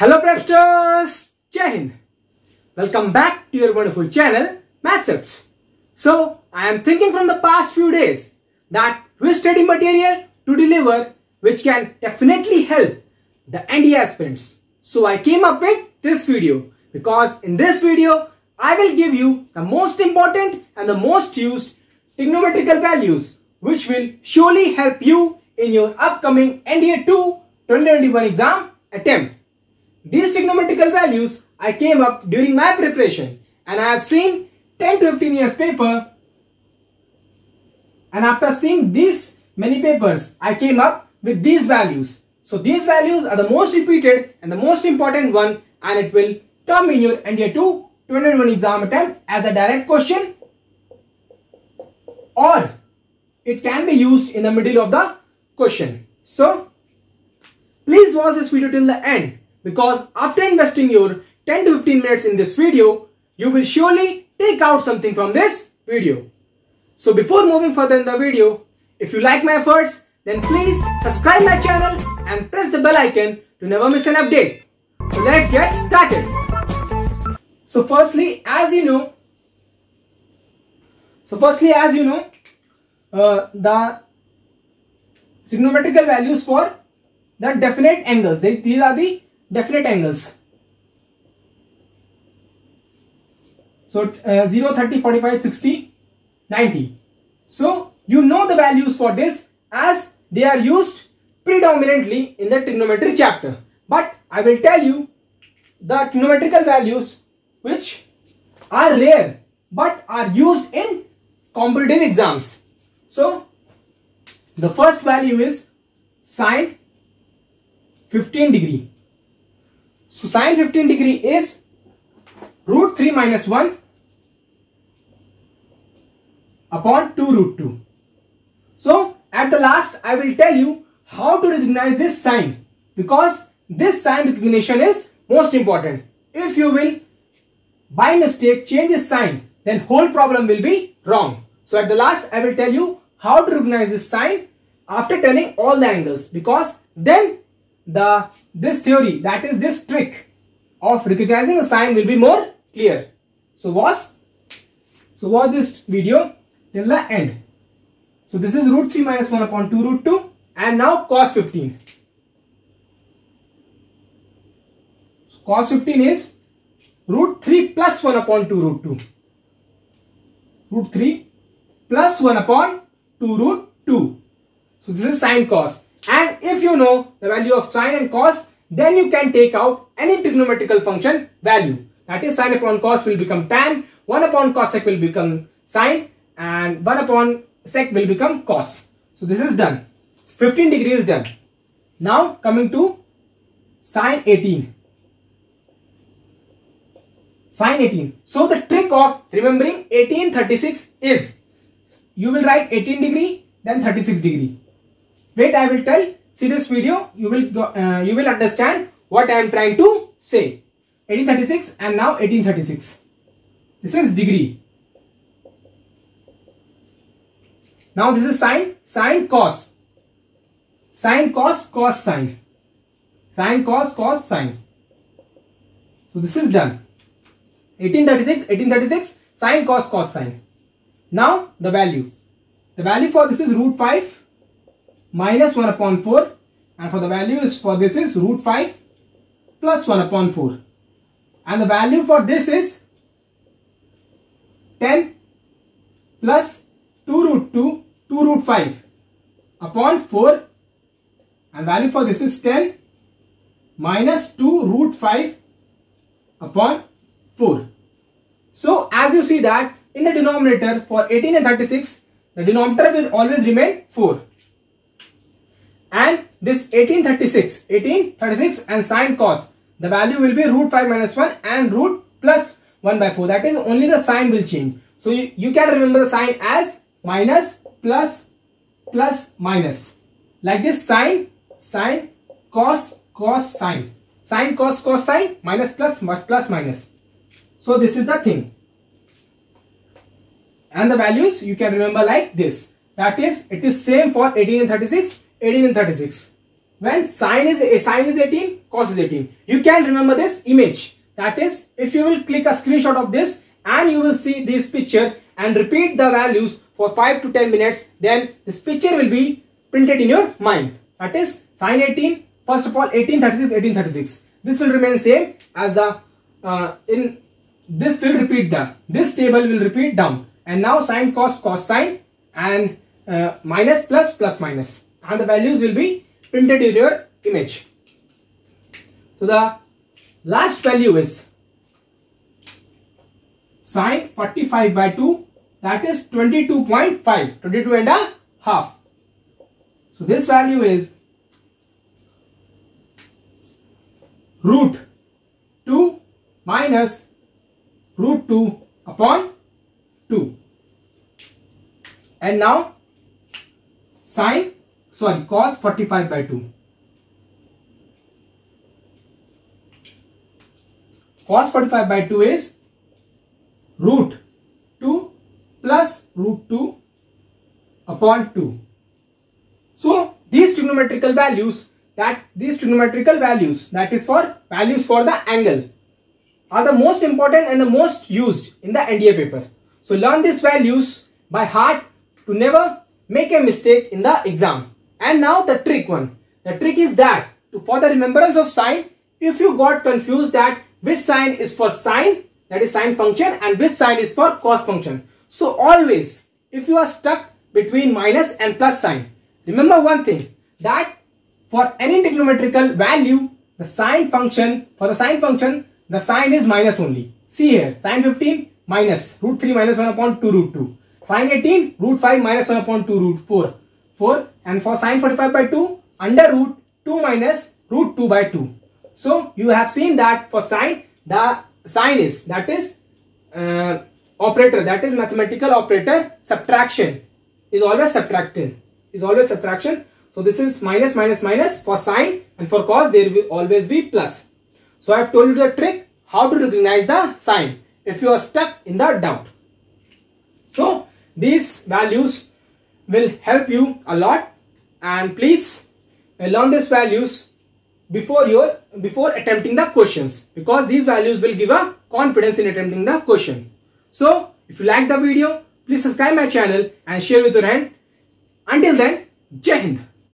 Hello Prepsters, Jai Hind. Welcome back to your wonderful channel MathsTips. So I am thinking from the past few days that which study material to deliver which can definitely help the NDA aspirants. So I came up with this video because in this video I will give you the most important and the most used trigonometrical values which will surely help you in your upcoming NDA 2 2021 exam attempt. These trigonometrical values I came up during my preparation and I have seen 10 to 15 years paper, and after seeing these many papers I came up with these values. So these values are the most repeated and the most important one, and it will come in your NDA 2 2021 exam attempt as a direct question, or it can be used in the middle of the question. So please watch this video till the end, because after investing your 10 to 15 minutes in this video, you will surely take out something from this video. So before moving further in the video, if you like my efforts, then please subscribe my channel and press the bell icon to never miss an update. So let's get started. So firstly, as you know, the trigonometrical values for the definite angles. These are the definite angles. So 0, 30, 45, 60, 90. So you know the values for this as they are used predominantly in the trigonometry chapter. But I will tell you the trigonometrical values which are rare but are used in competitive exams. So the first value is sine 15 degree. So sine 15 degree is root 3 minus 1 upon 2 root 2. So at the last I will tell you how to recognize this sign, because this sign recognition is most important. If you will by mistake change this sign, then whole problem will be wrong. So at the last I will tell you how to recognize this sign after telling all the angles, because then this theory, that is this trick of recognizing a sign, will be more clear. So watch this video till the end. So this is root 3 minus 1 upon 2 root 2, and now cos 15. So cos 15 is root 3 plus 1 upon 2 root 2. Root 3 plus 1 upon 2 root 2. So this is sine cos. And if you know the value of sine and cos, then you can take out any trigonometrical function value. That is, sine upon cos will become tan, 1 upon cos sec will become sine, and 1 upon sec will become cos. So this is done. 15 degree is done. Now coming to sine 18. Sine 18. So the trick of remembering 18, 36 is, you will write 18 degree then 36 degree. Wait, I will tell. See this video. You will understand what I am trying to say. 1836 and now 1836. This is degree. Now this is sine, sine cos. Sine cos, cos sine. Sine cos, cos sine. So this is done. 1836, sine cos, cos sine. Now the value. The value for this is root 5 minus 1 upon 4, and for the value is for this is root 5 plus 1 upon 4, and the value for this is 10 plus 2 root 2 root 5 upon 4, and value for this is 10 minus 2 root 5 upon 4. So as you see that in the denominator for 18 and 36, the denominator will always remain 4. And this 1836 and sine cos, the value will be root 5 minus 1 and root plus 1 by 4. That is, only the sign will change. So you can remember the sign as minus, plus, plus, minus. Like this, sine, sine, cos, cos, sine. Sine, cos, cos, sine, minus, plus, plus, minus. So this is the thing. And the values you can remember like this. That is, it is same for 18 and 36, 18 and 36. when sine is 18, cos is 18. You can remember this image. That is, if you will click a screenshot of this and you will see this picture and repeat the values for 5 to 10 minutes, then this picture will be printed in your mind. That is sine 18, first of all 1836. This will remain same as the this will repeat this table will repeat down, and now sine cos sine, and minus plus minus, and the values will be printed in your image. So the last value is sine 45 by 2, that is 22.5, 22 and a half. So this value is root 2 minus root 2 upon 2. And now cos 45 by 2. Cos 45 by 2 is root 2 plus root 2 upon 2. So these trigonometrical values, that is for values for the angle, are the most important and the most used in the NDA paper. So learn these values by heart to never make a mistake in the exam. And now the trick one. The trick is that for the remembrance of sine, if you got confused that which sign is for sine, that is sine function, and which sign is for cos function. So always, if you are stuck between minus and plus sign, remember one thing, that for any trigonometrical value, the sine function, the sign is minus only. See here, sine 15 minus root 3 minus 1 upon 2 root 2. Sine 18 root 5 minus 1 upon 2 root 4. And for sine 45 by 2, under root 2 minus root 2 by 2. So you have seen that for sine, the sign is, that is operator, that is mathematical operator, subtraction is always subtraction. So this is minus for sine, and for cos there will always be plus. So I have told you the trick how to recognize the sign if you are stuck in the doubt. So these values will help you a lot, and please learn these values before attempting the questions, because these values will give a confidence in attempting the question. So if you like the video, please subscribe my channel and share with your friend. Until then, Jai Hind.